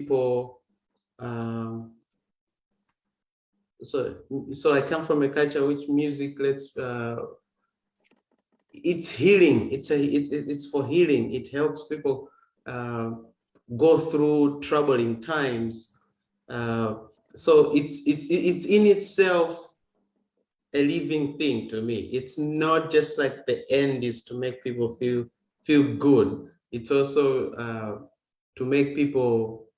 people. So I come from a culture which music it's healing. It's for healing. It helps people go through troubling times. So it's in itself a living thing to me. It's not just like the end is to make people feel good. It's also to make people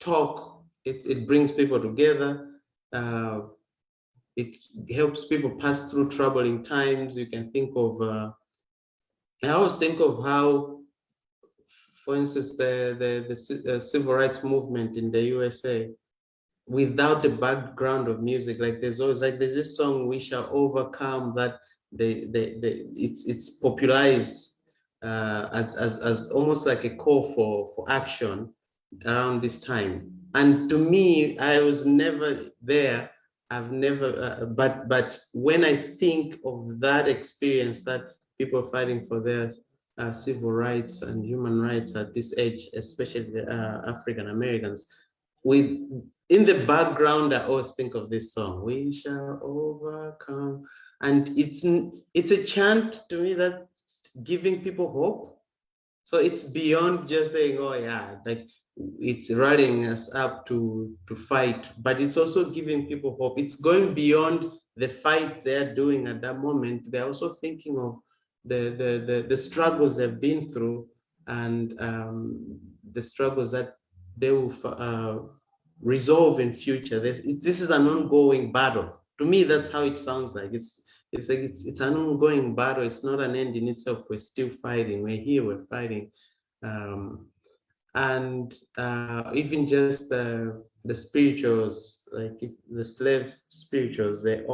talk. It brings people together. It helps people pass through troubling times. You can think of, I always think of how, for instance, the civil rights movement in the USA, without the background of music, like there's this song, "We Shall Overcome," that it's popularized as almost like a call for action around this time. And to me, I was never there. I've never, but when I think of that experience, that people fighting for their civil rights and human rights at this age, especially the African Americans, in the background, I always think of this song, "We Shall Overcome," and it's a chant to me that's giving people hope. So it's beyond just saying, "Oh yeah," like it's rallying us up to fight, but it's also giving people hope. It's going beyond the fight they're doing at that moment. They're also thinking of the struggles they've been through, and the struggles that they will resolve in future. This is an ongoing battle. To me, that's how it sounds like. It's an ongoing battle. It's not an end in itself. We're still fighting. We're here. We're fighting. And even just the spirituals, like if the slave spirituals, the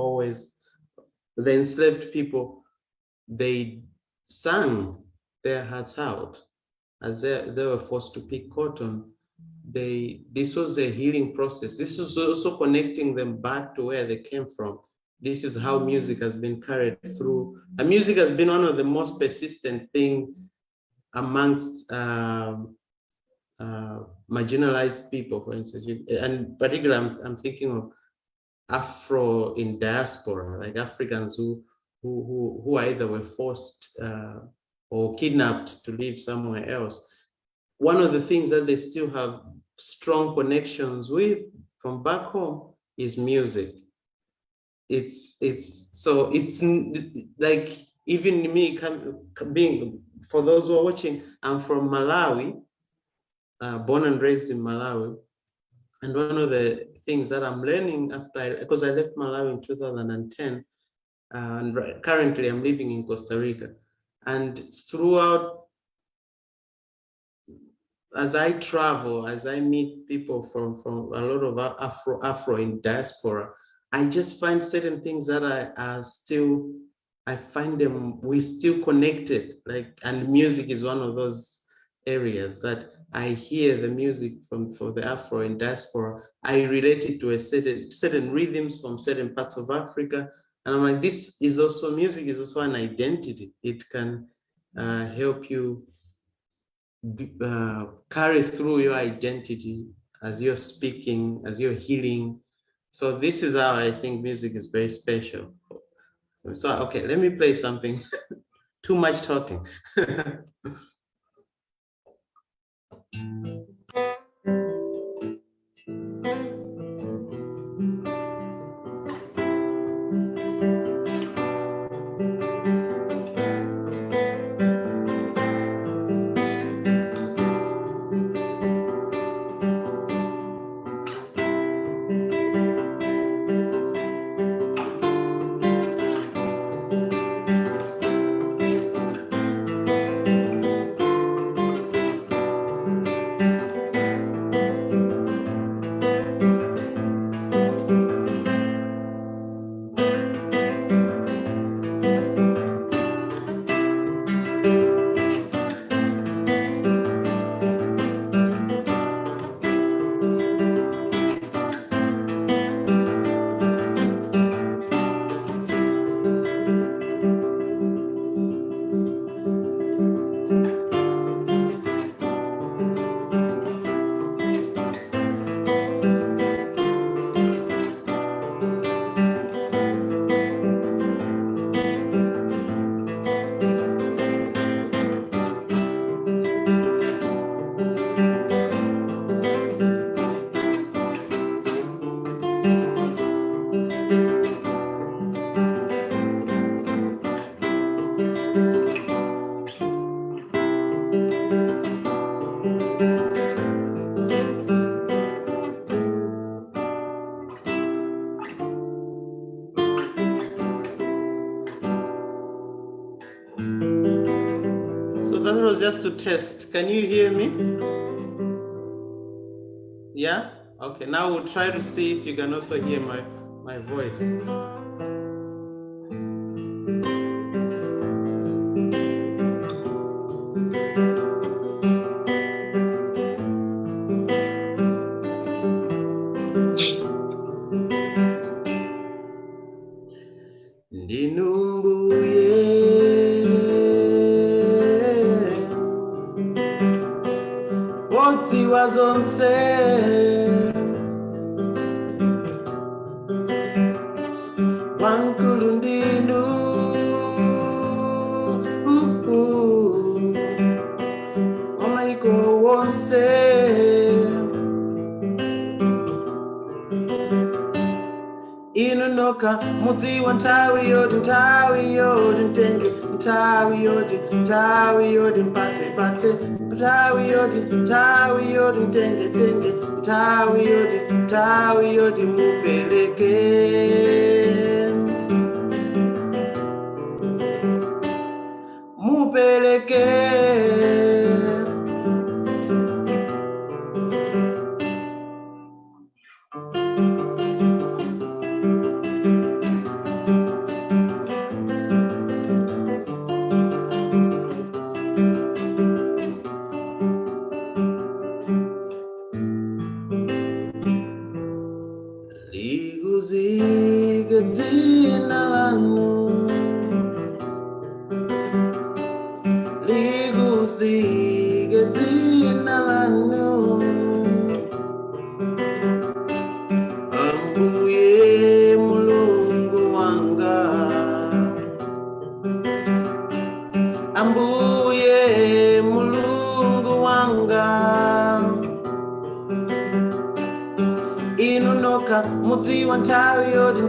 enslaved people, they sang their hearts out as they were forced to pick cotton. This was a healing process. This is also connecting them back to where they came from. This is how music has been carried through. And music has been one of the most persistent thing amongst marginalized people, for instance. And particularly, I'm thinking of Afro in diaspora, like Africans who either were forced or kidnapped to live somewhere else. One of the things that they still have strong connections with from back home is music. It's like, even me being, for those who are watching, I'm from Malawi, born and raised in Malawi. And one of the things that I'm learning because I left Malawi in 2010, and currently I'm living in Costa Rica. And throughout, as I travel, as I meet people from a lot of Afro in diaspora, I just find certain things that we're still connected. Like, and music is one of those areas that I hear the music for the Afro in diaspora. I relate it to a certain rhythms from certain parts of Africa. And I'm like, music is also an identity. It can help you carry through your identity as you're speaking, as you're healing. So this is how I think music is very special. So, okay, let me play something. Too much talking. just to test. Can you hear me? Yeah? Okay, now we'll try to see if you can also hear my voice. Oti wazonse wankulundinu omaiko wonse inunoka muti wa ntawi yodi ntenge ntawi yodi mpate ntawi yodi ntenge ntawi yodi mupeleke liguzige dzina lanu liguzige dzina lanu ambuye mulungu wanga ambuye mulungu wanga inunoka muti wa ntawi yodi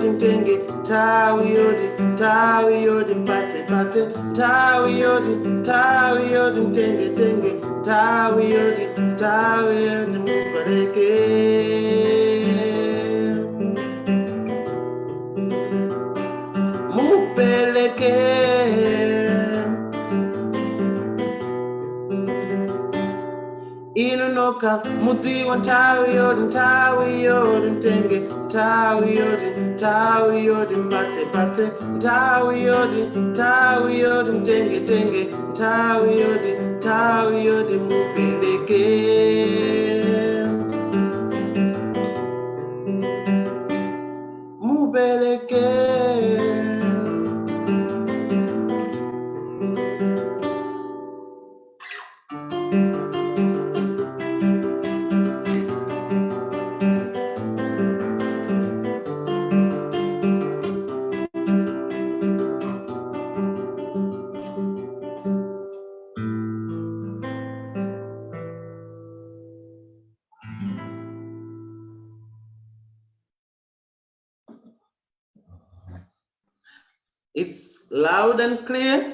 ntenge ntawi yodi mpate ntawi yodi ntenge ntawi yodi mupeleke inunoka muti wa ntawi yodi ntenge ntawi yodi mpate ntawi yodi ntenge ntawi yodi mupeleke It's loud and clear?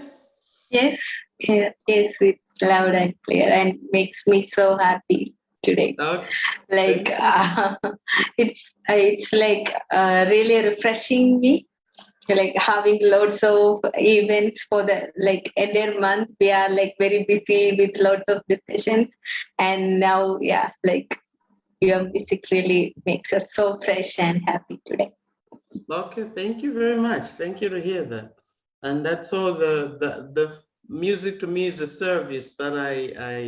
Yes, yes, it's loud and clear and makes me so happy today. Okay. Like it's like really refreshing me. Like having lots of events for the like entire month, we are like very busy with lots of discussions, and now like your music really makes us so fresh and happy today. Okay, thank you very much. Thank you to hear that. And that's all. The music to me is a service that I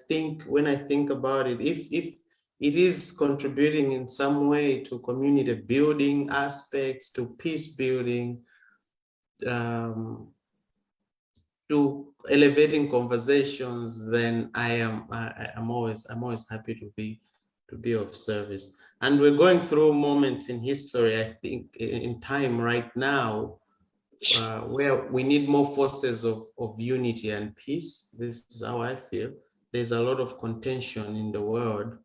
think when I think about it, if it is contributing in some way to community building aspects, to peace building, to elevating conversations, then I'm always happy to be of service. And we're going through moments in history, I think, in time right now, where we need more forces of unity and peace. This is how I feel. There's a lot of contention in the world,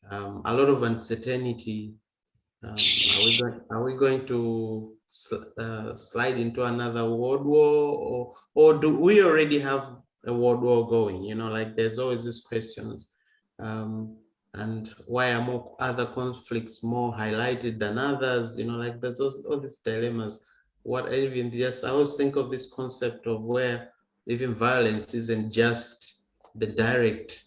a lot of uncertainty. Are we going to slide into another world war, or do we already have a world war going? You know, like there's always these questions. And why are more other conflicts more highlighted than others? You know, like there's all these dilemmas. what even just, I always think of this concept of where even violence isn't just the direct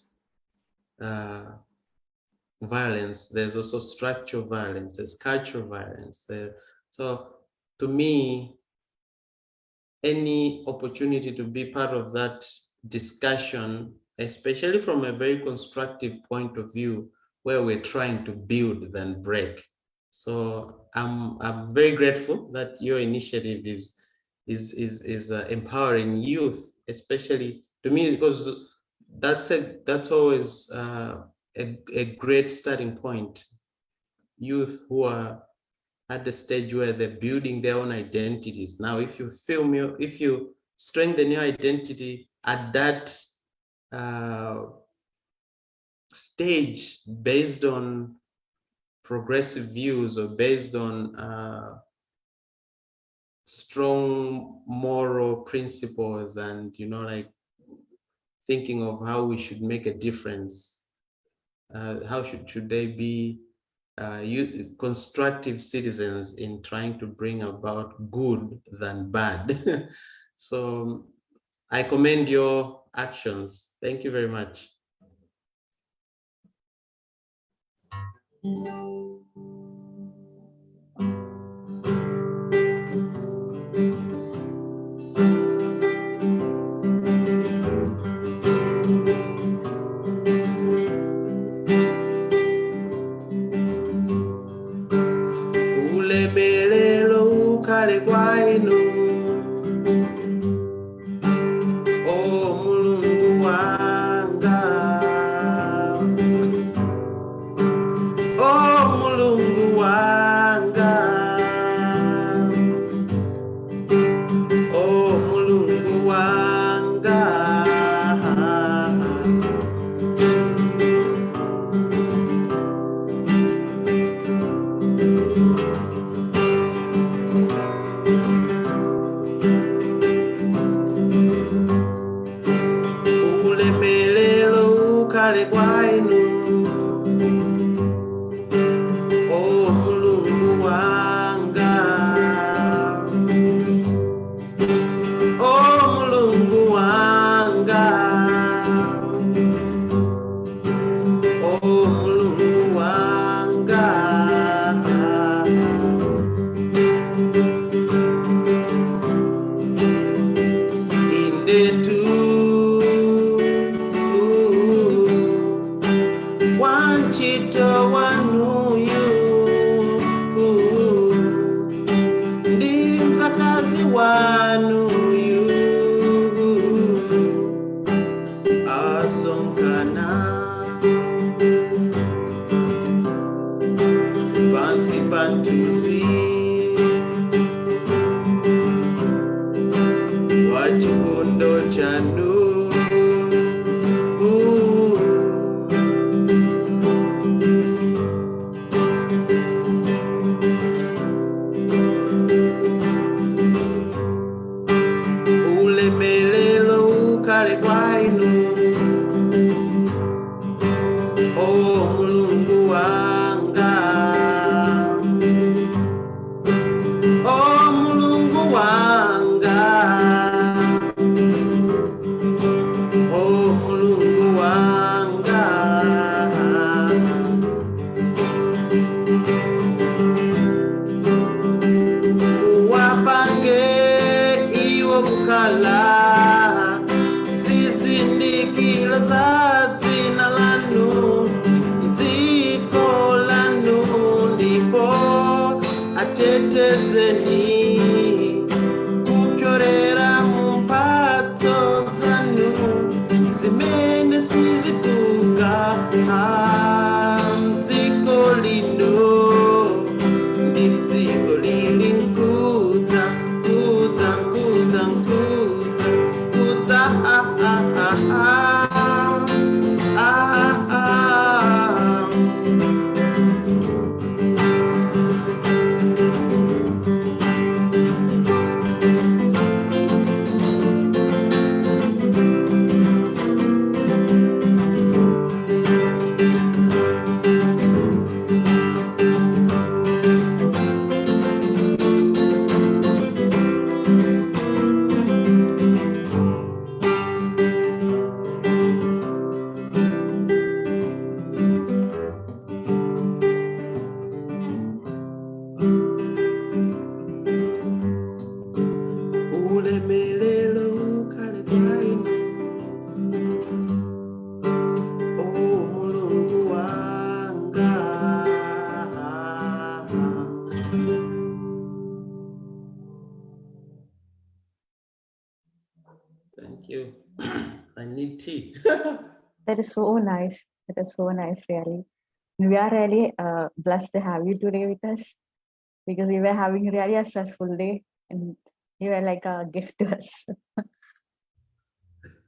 violence. There's also structural violence, there's cultural violence. So to me, any opportunity to be part of that discussion, especially from a very constructive point of view, where we're trying to build than break. So I'm very grateful that your initiative is empowering youth, especially to me, because that's always a great starting point. Youth who are at the stage where they're building their own identities. Now, if you strengthen your identity at that stage based on progressive views or based on strong moral principles, and like thinking of how we should make a difference, how should they be constructive citizens in trying to bring about good than bad. So I commend your actions. Thank you very much. Ulemelelo ukale kwa inu, o Mulungu wanga, o Mulungu wanga, o Mulungu wanga. Ulemelelo ukale kwa inu, o Mulungu wanga, o Mulungu wanga, o Mulungu wanga. Indetu wanchito wanuyu ndi mzakazi wanuyu asonkana pansi pantuzi wachifundo chanu. Ulemelelo ukale kwa inu, That is so nice. That is so nice, really. We are really blessed to have you today with us because we were having really a stressful day and you were like a gift to us.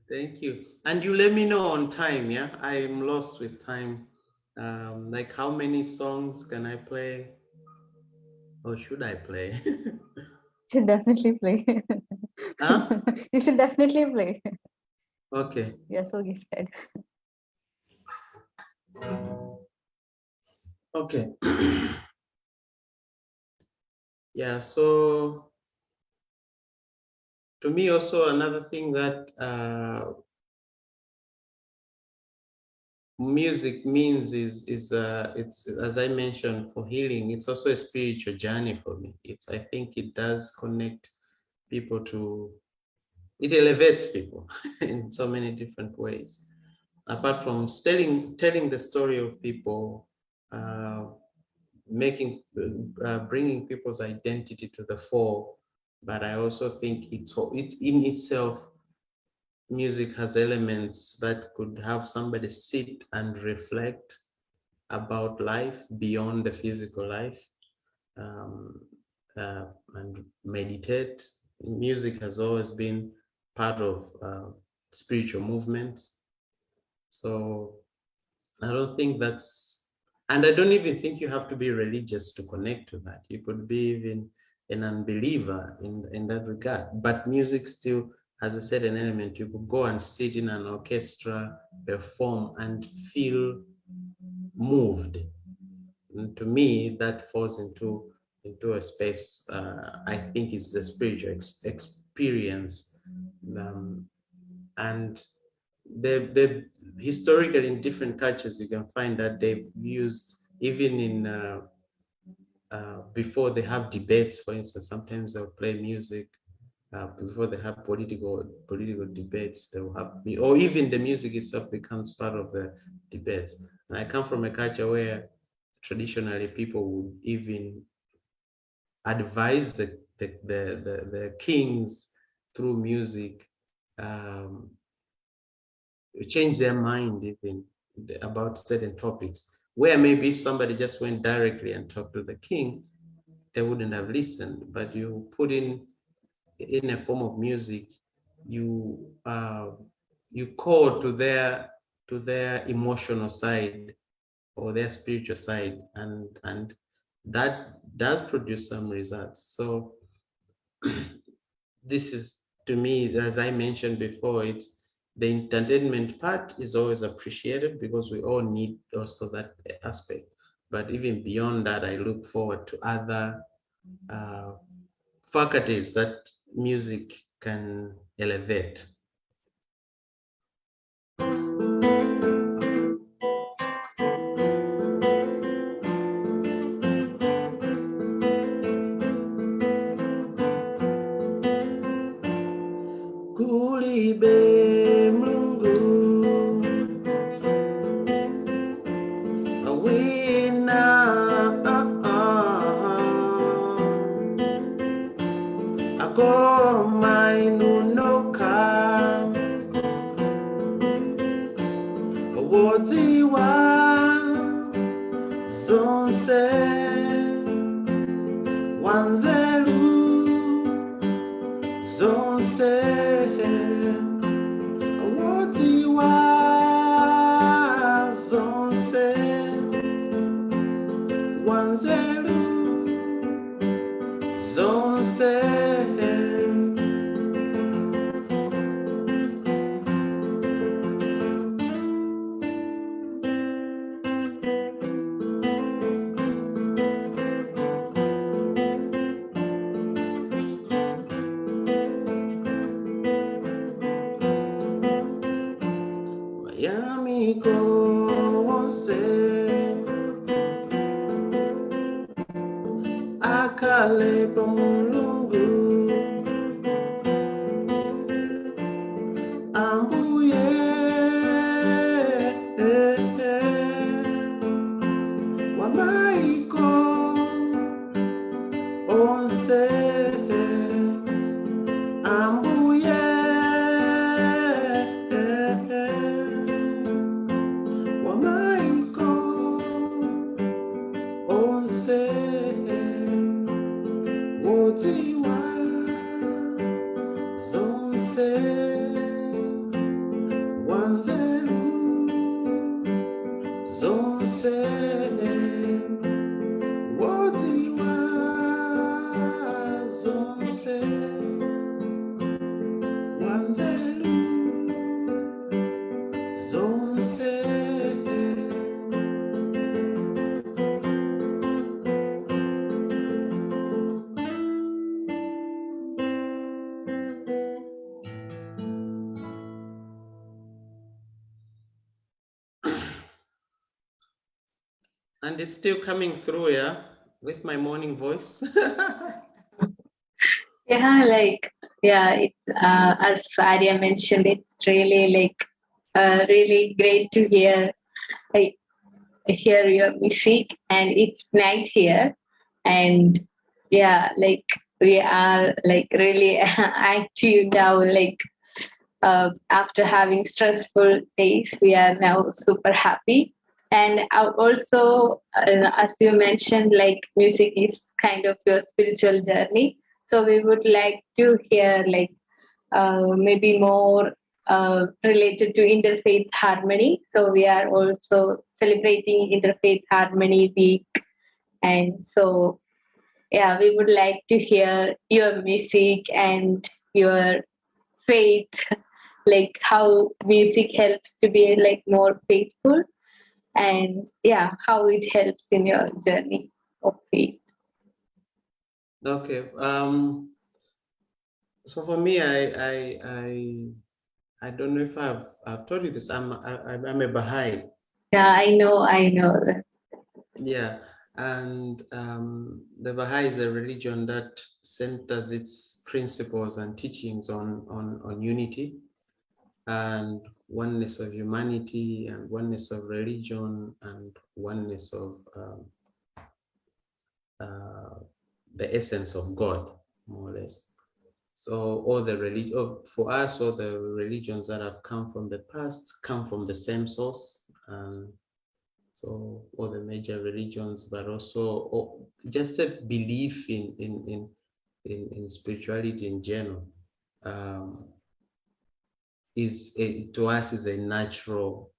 Thank you. And you let me know on time, yeah? I am lost with time. Like how many songs can I play? Or should I play? You should definitely play. Huh? You should definitely play. Okay. You're so gifted. Okay. Yeah, so to me also another thing that music means is it's, as I mentioned, for healing, it's also a spiritual journey for me. I think it does connect people to, it elevates people in so many different ways. Apart from telling the story of people, bringing people's identity to the fore, but I also think it in itself, music has elements that could have somebody sit and reflect about life beyond the physical life, um, and meditate. Music has always been part of spiritual movements. So I don't think that's, and I don't even think you have to be religious to connect to that. You could be even an unbeliever in that regard. But music still has a certain element. You could go and sit in an orchestra, perform, and feel moved. And to me, that falls into a space. I think it's the spiritual experience, and the historically in different cultures, you can find that they've used, even in before they have debates, for instance, sometimes they'll play music. Before they have political debates, they will have, or even the music itself becomes part of the debates. And I come from a culture where traditionally people would even advise the kings through music, change their mind even about certain topics, where maybe if somebody just went directly and talked to the king, they wouldn't have listened. But you put in a form of music, you you call to their emotional side or their spiritual side, and that does produce some results. So this is, to me, as I mentioned before, it's the entertainment part is always appreciated because we all need also that aspect. But even beyond that, I look forward to other faculties that music can elevate. Kulibe Mlungu awina agoma inunoka wotiwa zonse wanzelu zonse wotiwa zonse wanzelu zonse. Miami kose akale pomulungu ambuye wamaiko onse ambuye zonse wodziwa zonse wanzelu zonse and it's still coming through, yeah, with my morning voice. Yeah, like, yeah, it's as Arya mentioned, it's really like really great to hear. I hear your music, and it's night here, and yeah, like we are like really active now. Like after having stressful days, we are now super happy. And also, as you mentioned, like music is kind of your spiritual journey. So we would like to hear like maybe more related to interfaith harmony. So we are also celebrating Interfaith Harmony Week. And so, yeah, we would like to hear your music and your faith, like how music helps to be like more faithful, and yeah, how it helps in your journey of faith. Okay. So for me, I don't know if I've told you this. I'm a Baha'i. Yeah, I know that. Yeah, and the Baha'i is a religion that centers its principles and teachings on unity and oneness of humanity and oneness of religion and oneness of the essence of God, more or less. So all the religion for us, all the religions that have come from the past come from the same source. So all the major religions, but also just a belief in spirituality in general, is to us is a natural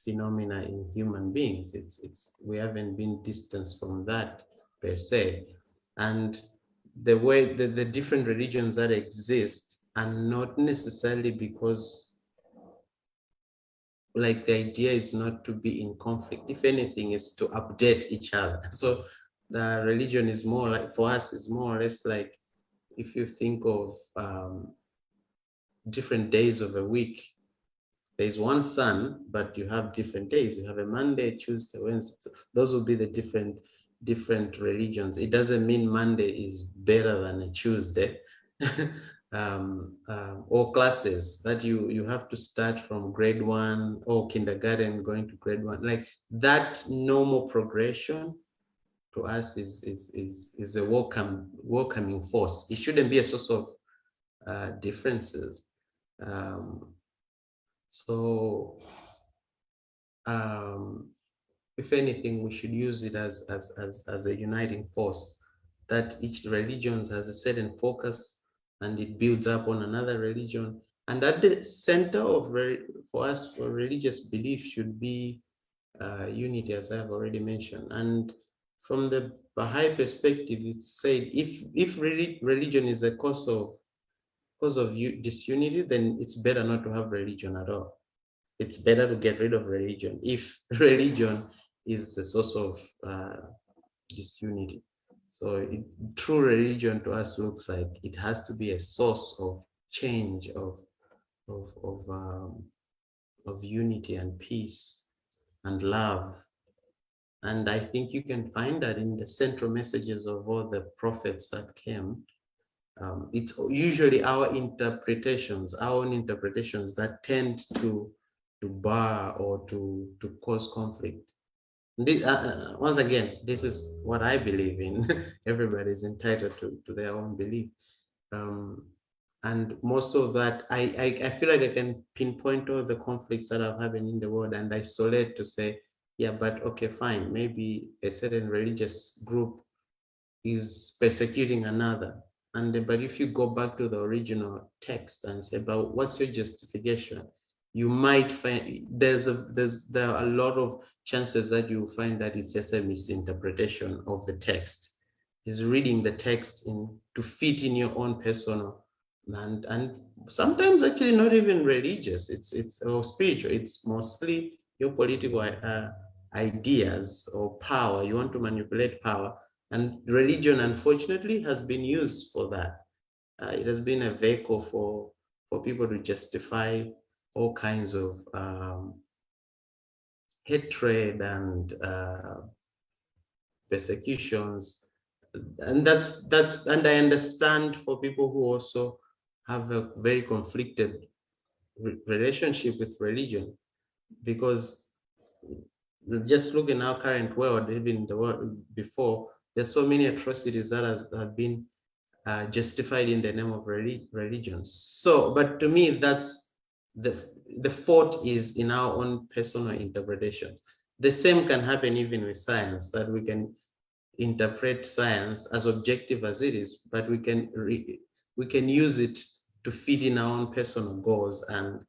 phenomena in human beings. We haven't been distanced from that per se, and the way the different religions that exist are not necessarily because like the idea is not to be in conflict. If anything, is to update each other. So the religion is more like, for us, is more or less like, if you think of different days of a week, there's one sun, but you have different days. You have a Monday, Tuesday, Wednesday. So those will be the different religions. It doesn't mean Monday is better than a Tuesday. Or classes that you have to start from grade 1 or kindergarten going to grade 1, like that normal progression to us is a welcoming force. It shouldn't be a source of differences. So if anything, we should use it as a uniting force, that each religion has a certain focus and it builds up on another religion. And at the center of, for us, for religious belief should be unity, as I've already mentioned. And from the Baha'i perspective, it's said if religion is a cause of disunity, then it's better not to have religion at all. It's better to get rid of religion if religion is the source of disunity. So true religion to us looks like it has to be a source of change, of unity and peace and love. And I think you can find that in the central messages of all the prophets that came. It's usually our own interpretations that tend to bar or to cause conflict. This, once again, this is what I believe in. Everybody is entitled to their own belief. And most of that, I feel like I can pinpoint all the conflicts that are happening in the world and isolate to say, yeah, but okay, fine, maybe a certain religious group is persecuting another. But if you go back to the original text and say, but what's your justification? you might find there are a lot of chances that you find that it's just a misinterpretation of the text. Is reading the text to fit in your own personal, and sometimes actually not even religious. It's or spiritual. It's mostly your political ideas or power. You want to manipulate power, and religion, unfortunately, has been used for that. It has been a vehicle for people to justify all kinds of hatred and persecutions, and and I understand for people who also have a very conflicted relationship with religion, because just look in our current world, even the world before, there's so many atrocities that have been justified in the name of religion. So, but to me, that's the fault is in our own personal interpretation. The same can happen even with science, that we can interpret science as objective as it is, but we can use it to fit in our own personal goals and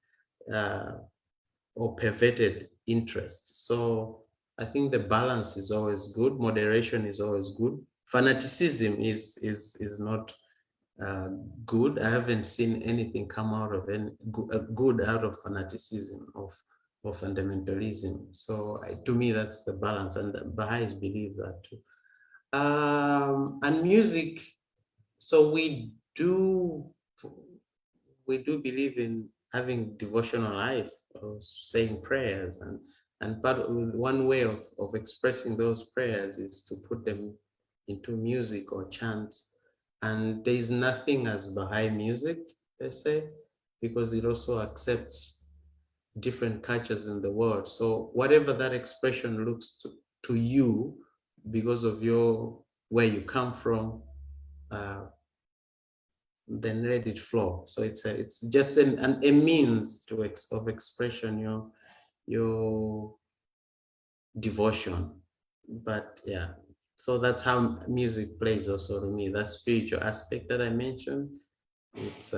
or perverted interests. So I think the balance is always good. Moderation is always good. Fanaticism is not good. I haven't seen anything come out of any good out of fanaticism of fundamentalism. So to me, that's the balance, and the Baha'is believe that too. And music. So we do believe in having devotional life, or saying prayers, and one way of expressing those prayers is to put them into music or chants. And there is nothing as Baha'i music, they say, because it also accepts different cultures in the world. So whatever that expression looks to you, because of where you come from, then let it flow. So it's just a means of expression, your devotion. But yeah, so that's how music plays also to me. That spiritual aspect that I mentioned, it's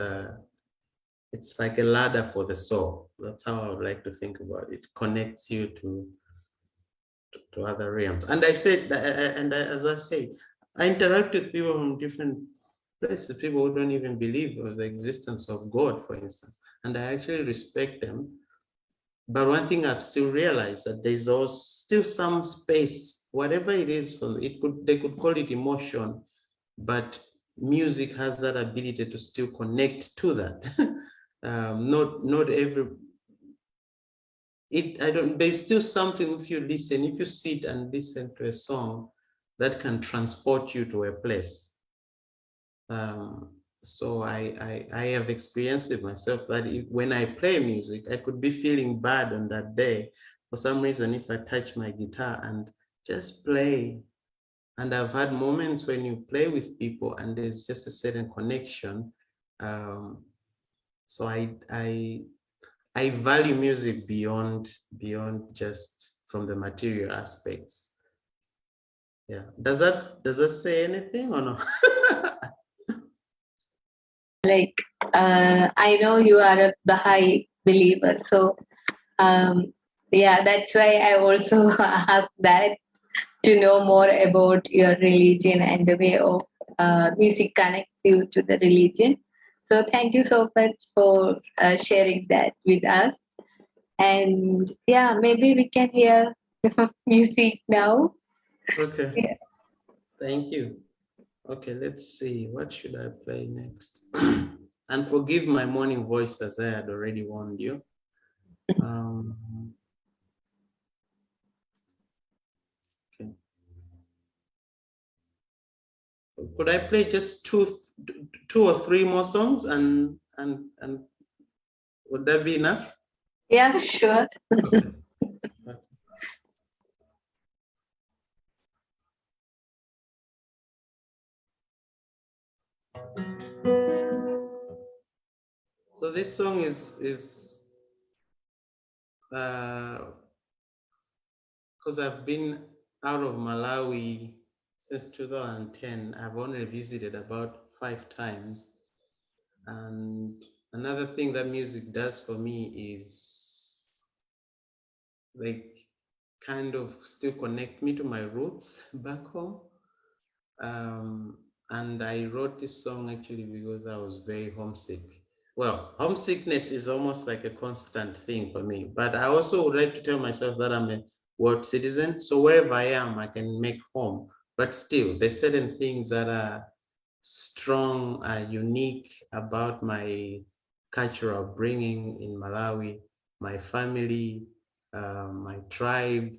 like a ladder for the soul. That's how I would like to think about it. Connects you to other realms. And I said, as I say, I interact with people from different places, people who don't even believe in the existence of God, for instance, and I actually respect them. But one thing I've still realized, that there's also still some space, whatever it is, they could call it emotion, but music has that ability to still connect to that. Not every. There's still something, if you sit and listen to a song, that can transport you to a place. So I have experienced it myself, that when I play music, I could be feeling bad on that day. For some reason, if I touch my guitar and just play, and I've had moments when you play with people and there's just a certain connection. So I value music beyond just from the material aspects. Yeah. Does that say anything or no? Like, I know you are a Baha'i believer, so yeah, that's why I also asked that, to know more about your religion and the way of music connects you to the religion. So thank you so much for sharing that with us. And yeah, maybe we can hear music now. Okay. Yeah. Thank you. Okay, let's see. What should I play next? And forgive my morning voice, as I had already warned you. Okay. Could I play just two or three more songs, and would that be enough? Yeah, sure. Okay. So this song is because I've been out of Malawi since 2010. I've only visited about 5 times, and another thing that music does for me is like kind of still connect me to my roots back home. And I wrote this song actually because I was very homesick. Well, homesickness is almost like a constant thing for me, but I also would like to tell myself that I'm a world citizen. So wherever I am, I can make home. But still, there's certain things that are strong, unique about my cultural upbringing in Malawi, my family, my tribe.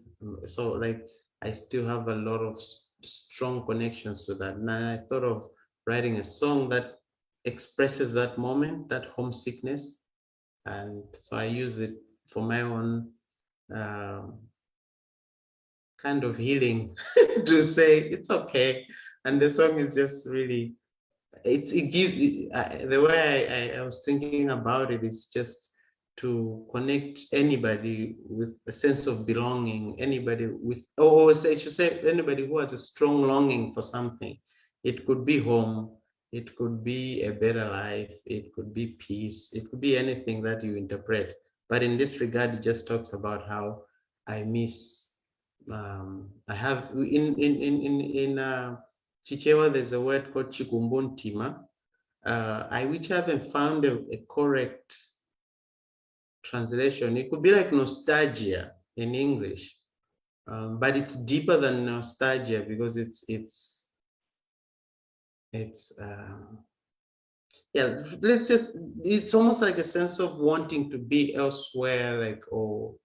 So like I still have a lot of strong connections to that. And I thought of writing a song that expresses that moment, that homesickness. And so I use it for my own kind of healing to say it's okay. And the song is just really, it gives, the way I was thinking about it is just to connect anybody with a sense of belonging, anybody with, or say, I should say, anybody who has a strong longing for something. It could be home, it could be a better life, it could be peace, it could be anything that you interpret. But in this regard, it just talks about how I miss. I have in Chichewa, there's a word called chikumbuntima, which I haven't found a correct translation. It could be like nostalgia in English, but it's deeper than nostalgia because it's yeah. Let's just, it's almost like a sense of wanting to be elsewhere, like, or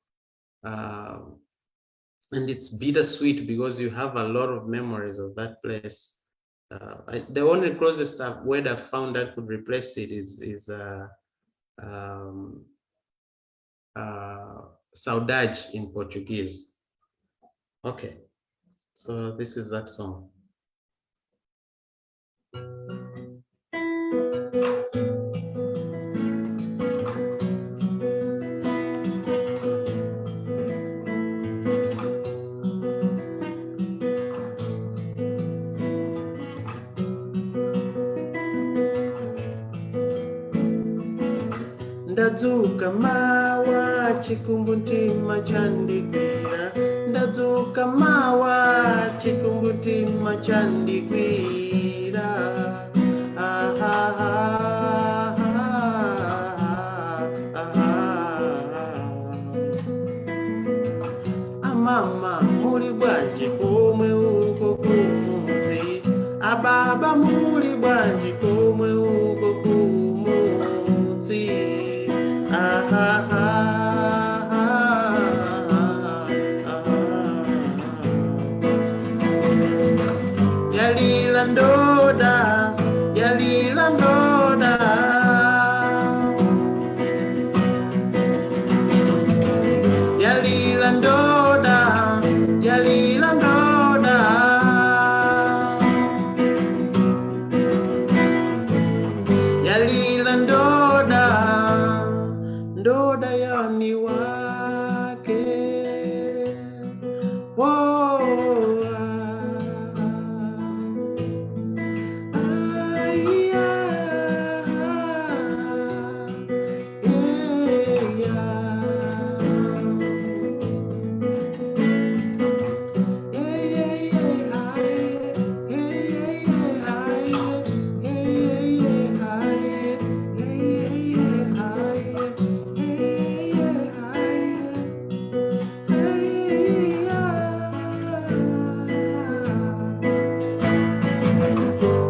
and it's bittersweet because you have a lot of memories of that place. The only closest word I've found that could replace it is saudade in Portuguese. Okay, so this is that song. Ndadzuka mawa chikumbuntima chandigwira, ndadzuka mawa chikumbuntima chandigwira, amama muli bwanji komwe uko kumudzi, ababa muli bwanji komwe uko kumudzi. Yalila ndoda, yalila ndoda, yalila ndoda, yalila ndoda, yalila ndoda, ndoda yani wake. Whoa.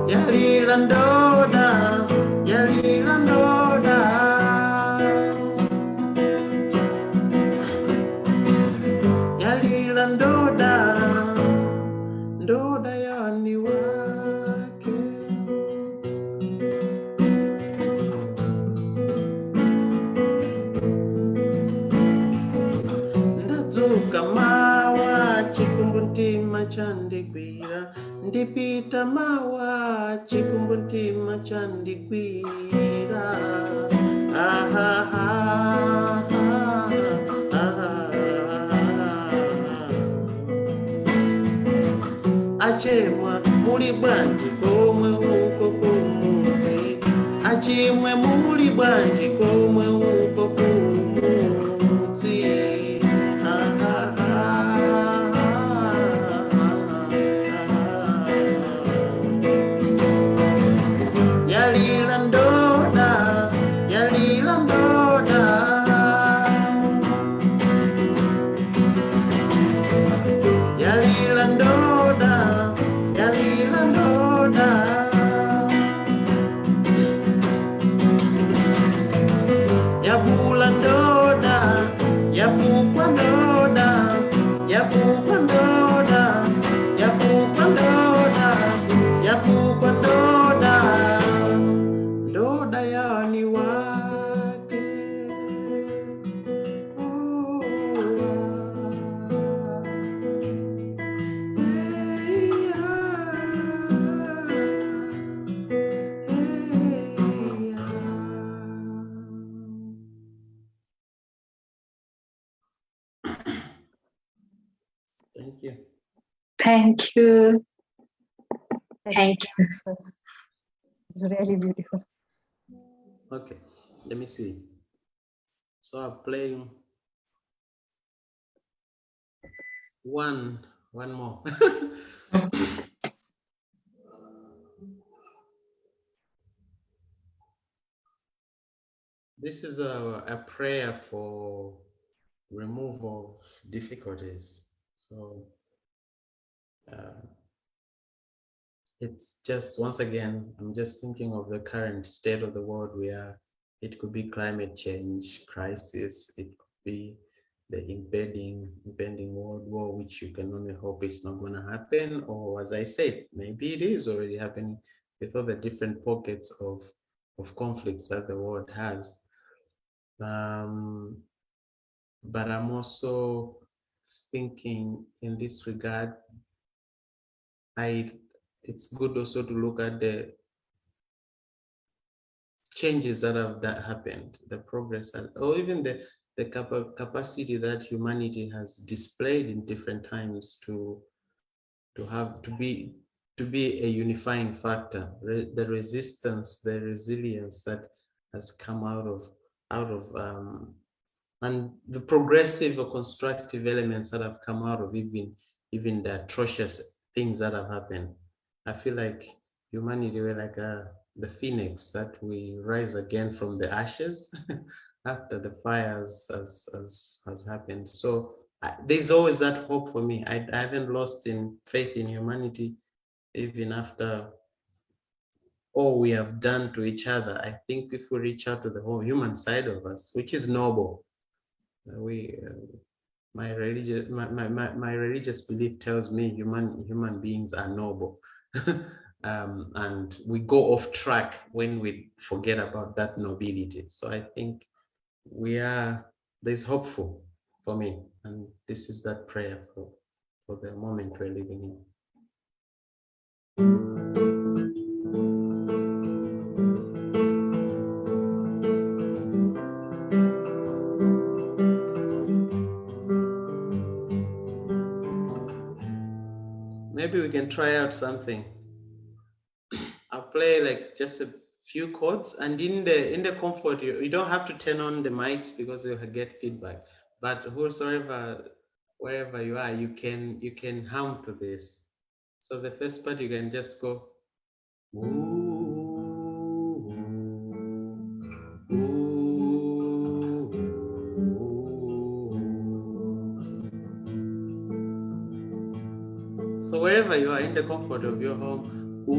Yalila ndoda, yalila ndoda, yalila ndoda, ndoda yani wake. Ndadzuka mawa chikumbuntima chandigwira, ndipita mawa chikumbuntima chandigwira, achemwa muli bwanji komwe uko kumudzi, achimwe muli bwanji komwe uko kumudzi. Yalila ndoda, yalila ndoda, yalila ndoda, yalila ndoda. Yabula ndoda, yabukwa ndoda, yabukwa ndoda, yabukwa ndoda, yabukwa ndoda, ndoda yani wake. Thank you. Thank you. That's Thank you. beautiful. It's really beautiful. Okay, let me see. So I'm playing one more. This is a prayer for removal of difficulties. So it's just, once again, I'm just thinking of the current state of the world where it could be climate change crisis, it could be the impending world war, which you can only hope it's not going to happen, or as I said, maybe it is already happening with all the different pockets of conflicts that the world has. But I'm also thinking in this regard, it's good also to look at the changes that have happened, the progress, or even the capacity that humanity has displayed in different times to be a unifying factor, the resistance, the resilience that has come out of and the progressive or constructive elements that have come out of even the atrocious things that have happened. I feel like humanity, we're like the phoenix, that we rise again from the ashes after the fires has happened. So there's always that hope for me. I haven't lost in faith in humanity, even after all we have done to each other. I think if we reach out to the whole human side of us, which is noble, my religious belief tells me human beings are noble. And we go off track when we forget about that nobility. So I think there's hopeful for me, and this is that prayer for the moment we're living in. Maybe we can try out something. I'll play like just a few chords, and in the comfort, you don't have to turn on the mics because you'll get feedback. But wherever you are, you can hum to this. So the first part, you can just go. Ooh, ooh, ooh. So wherever you are, in the comfort of your home, ooh, ooh,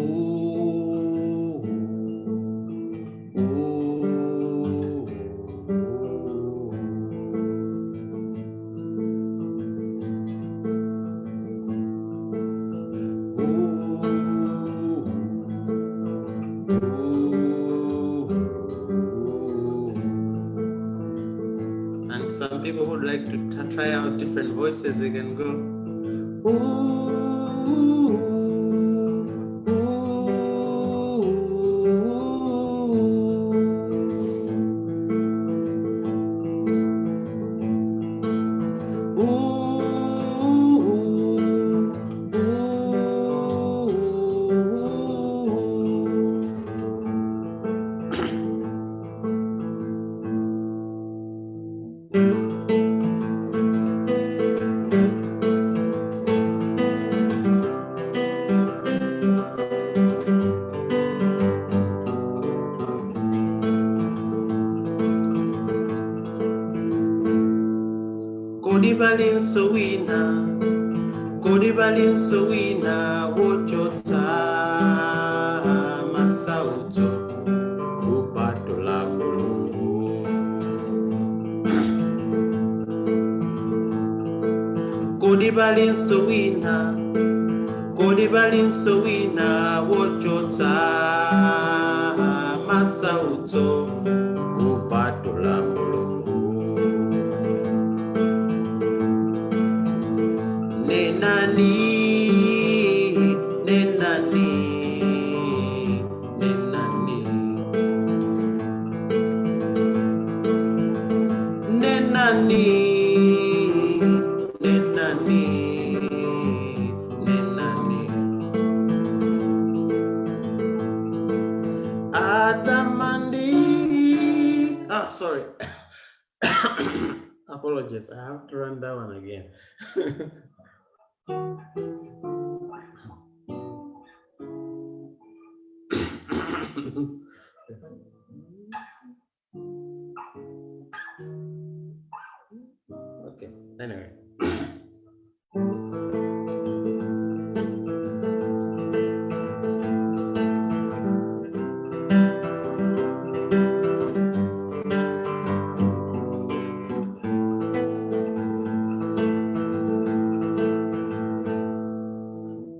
and some people would like to try out different voices. They can go, ooh. sowina, kodi balin sowina, wochota masauto, upatola mulungu. Kodi balin sowina, kodi balin sowina, wochota masauto, upatola mulungu. Nenani, nenani, nenani, nenani, nenani, nenani. Adamandi. Ah, sorry. Apologies. I have to run that one again. Okay, anyway.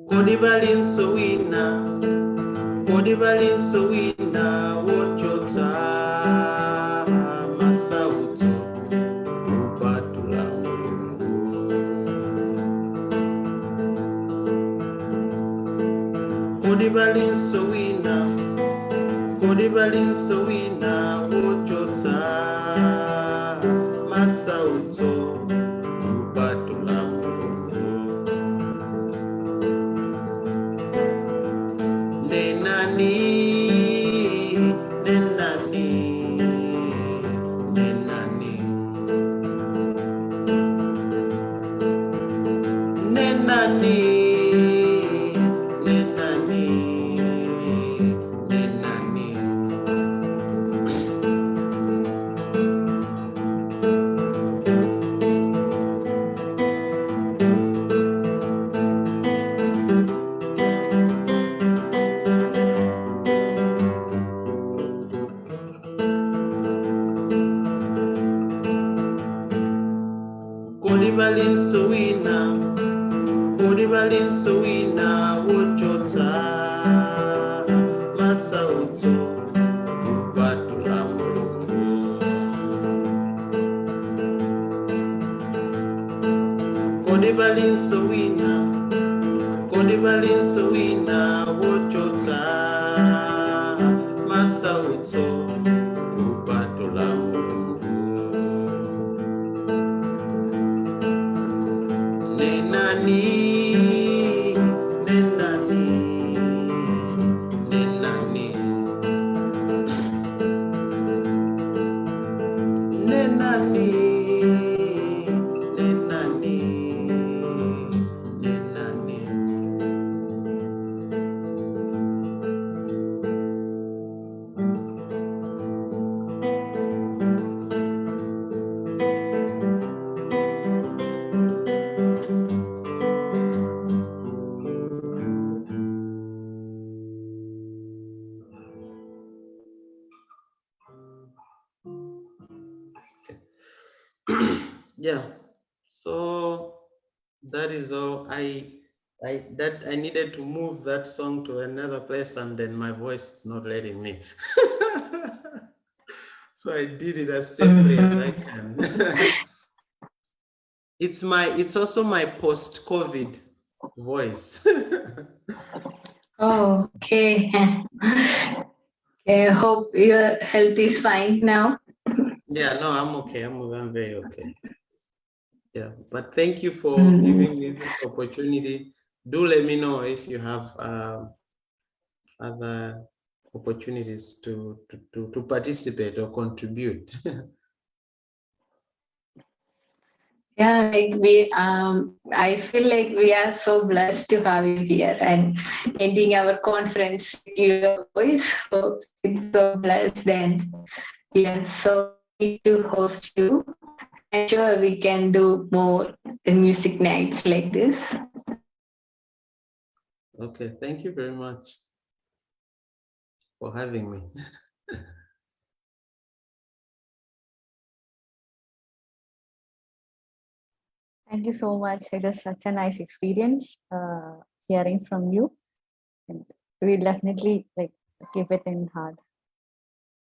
Kodi balin sowina, kodi balin sowina, wochota masauto, upatula mulungu. Kodi balin sowina, kodi balin sowina, wochota masauto, upatula mulungu. Nenani, nenani, nenani, nenani, nenani, nenani. Kodi balin sowina, kodi balin sowina, wochota masauto, upatula mulungu. Kodi balin sowina, kodi balin sowina, wochota masauto, upatula mulungu. Nenani, nenani, nenani, nenani, nenani, nenani. Yeah, so that is all. I needed to move that song to another place, and then my voice is not letting me. So I did it as simply as I can. It's also my post-COVID voice. Oh, okay. Okay, I hope your health is fine now. Yeah, no, I'm okay. I'm very okay. Yeah, but thank you for giving me this opportunity. Do let me know if you have other opportunities to participate or contribute. Yeah, like I feel like we are so blessed to have you here and ending our conference with your voice. So it's so blessed, and we are so happy to host you. I'm sure we can do more music nights like this. Okay, thank you very much for having me. Thank you so much. It was such a nice experience hearing from you, and we'll definitely like keep it in heart.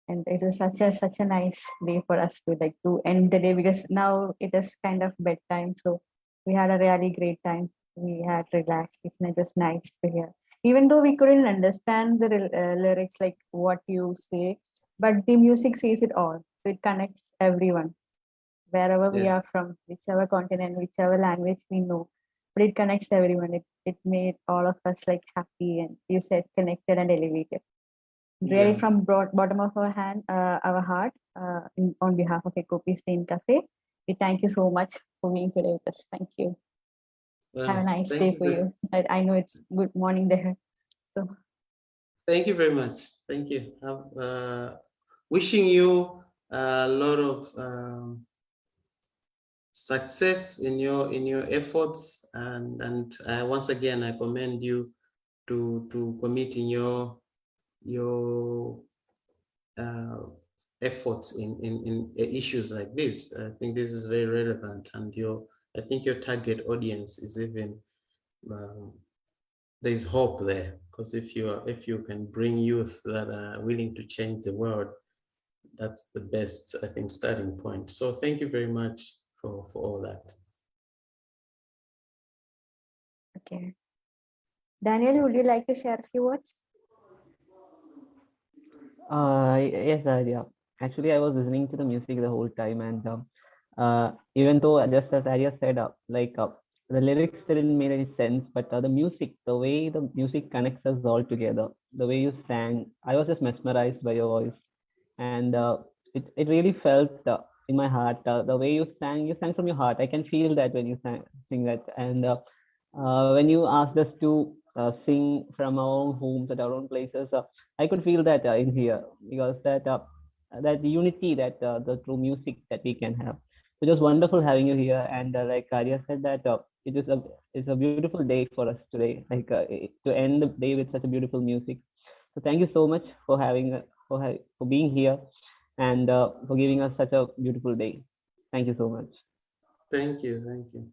And it was such a nice day for us to like to end the day, because now it is kind of bedtime. So we had a really great time. We had relaxation. It was nice to hear, even though we couldn't understand the lyrics, like what you say, but the music says it all. So it connects everyone, wherever we Yeah. are from, whichever continent, whichever language we know. But it connects everyone. It made all of us like happy, and you said connected and elevated. Really, Yeah. from bottom of our heart, on behalf of Ecopi Stain Cafe, we thank you so much for being today with us. Thank you. Have a nice Thank day you for you. I know it's good morning there. So Thank you very much. Thank you. Wishing you a lot of success in your efforts, and once again I commend you to committing your efforts in issues like this. I think this is very relevant, and I think your target audience is even there's hope there, because if you can bring youth that are willing to change the world, that's the best, I think, starting point. So thank you very much for all that. okay, Daniel, would you like to share a few words? Yes, yeah. Actually, I was listening to the music the whole time, and even though just as Arya said, the lyrics didn't make any sense, but the music, the way the music connects us all together, the way you sang, I was just mesmerized by your voice, and it really felt in my heart. The way you sang from your heart. I can feel that when you sing that, and when you asked us to sing from our own homes at our own places, I could feel that in here, because that unity, that the true music that we can have. So it was wonderful having you here, and like Arya said, that it's a beautiful day for us today, to end the day with such a beautiful music. So thank you so much for for being here, and for giving us such a beautiful day. Thank you so much. Thank you.